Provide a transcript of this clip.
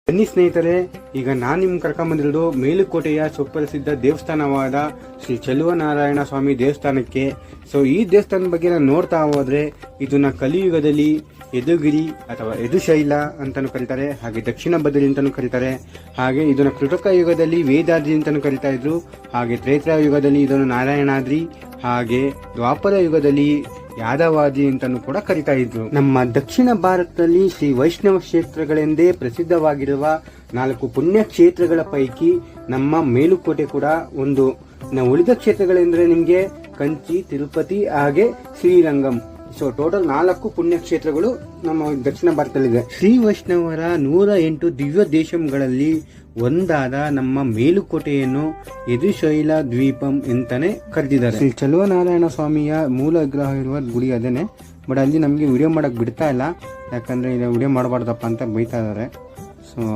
ಬನ್ನಿ ಸ್ನೇಹಿತರೆ, ಈಗ ನಾನು ನಿಮ್ ಕರ್ಕೊಂಬಂದಿರೋದು ಮೇಲುಕೋಟೆಯ ಸುಪ್ರಸಿದ್ಧ ದೇವಸ್ಥಾನವಾದ ಶ್ರೀ ಚೆಲುವನಾರಾಯಣ ಸ್ವಾಮಿ ದೇವಸ್ಥಾನಕ್ಕೆ. ಸೊ ಈ ದೇವಸ್ಥಾನದ ಬಗ್ಗೆ ನಾನು ನೋಡ್ತಾ ಹೋದ್ರೆ ಇದನ್ನ ಕಲಿಯುಗದಲ್ಲಿ ಯದುಗಿರಿ ಅಥವಾ ಯದುಶೈಲ ಅಂತಾನು ಕರೀತಾರೆ, ಹಾಗೆ ದಕ್ಷಿಣ ಬದರಿ ಅಂತಾನು ಕರೀತಾರೆ. ಹಾಗೆ ಇದನ್ನ ಕೃತಕ ಯುಗದಲ್ಲಿ ವೇದಾದ್ರಿ ಅಂತಾನು ಕರೀತಾ ಇದ್ರು. ಹಾಗೆ ತ್ರೇತಾ ಯುಗದಲ್ಲಿ ಇದನ್ನು ನಾರಾಯಣಾದ್ರಿ, ಹಾಗೆ ದ್ವಾಪರ ಯುಗದಲ್ಲಿ ಯಾದವಾದಿ ಅಂತಾನು ಕೂಡ ಕರಿತಾ ಇದ್ರು. ನಮ್ಮ ದಕ್ಷಿಣ ಭಾರತದಲ್ಲಿ ಶ್ರೀ ವೈಷ್ಣವ ಕ್ಷೇತ್ರಗಳೆಂದೇ ಪ್ರಸಿದ್ಧವಾಗಿರುವ 4 ಪುಣ್ಯ ಕ್ಷೇತ್ರಗಳ ಪೈಕಿ ನಮ್ಮ ಮೇಲುಕೋಟೆ ಕೂಡ ಒಂದು. ಉಳಿದ ಕ್ಷೇತ್ರಗಳೆಂದ್ರೆ ನಿಮ್ಗೆ ಕಂಚಿ, ತಿರುಪತಿ ಹಾಗೆ ಶ್ರೀರಂಗಂ. ಸೊ ಟೋಟಲ್ 4 ಪುಣ್ಯ ಕ್ಷೇತ್ರಗಳು ನಮ್ಮ ದಕ್ಷಿಣ ಭಾರತದಲ್ಲಿದೆ. ಶ್ರೀ ವೈಷ್ಣವರ 108 ದಿವ್ಯ ದೇಶಗಳಲ್ಲಿ ಒಂದಾದ ನಮ್ಮ ಮೇಲುಕೋಟೆಯನ್ನು ಯದುಶೈಲ ದ್ವೀಪಂ ಅಂತಾನೆ ಕರೆದಿದ್ದಾರೆ. ಶ್ರೀ ಚೆಲುವನಾರಾಯಣ ಸ್ವಾಮಿಯ ಮೂಲ ವಿಗ್ರಹ ಇರುವ ಗುಡಿ ಅದೇನೆ. ಬಟ್ ಅಲ್ಲಿ ನಮಗೆ ವಿಡಿಯೋ ಮಾಡಕ್ ಬಿಡ್ತಾ ಇಲ್ಲ, ಯಾಕಂದ್ರೆ ವಿಡಿಯೋ ಮಾಡಬಾರ್ದಪ್ಪ ಅಂತ ಬೈತಾ ಇದ್ದಾರೆ.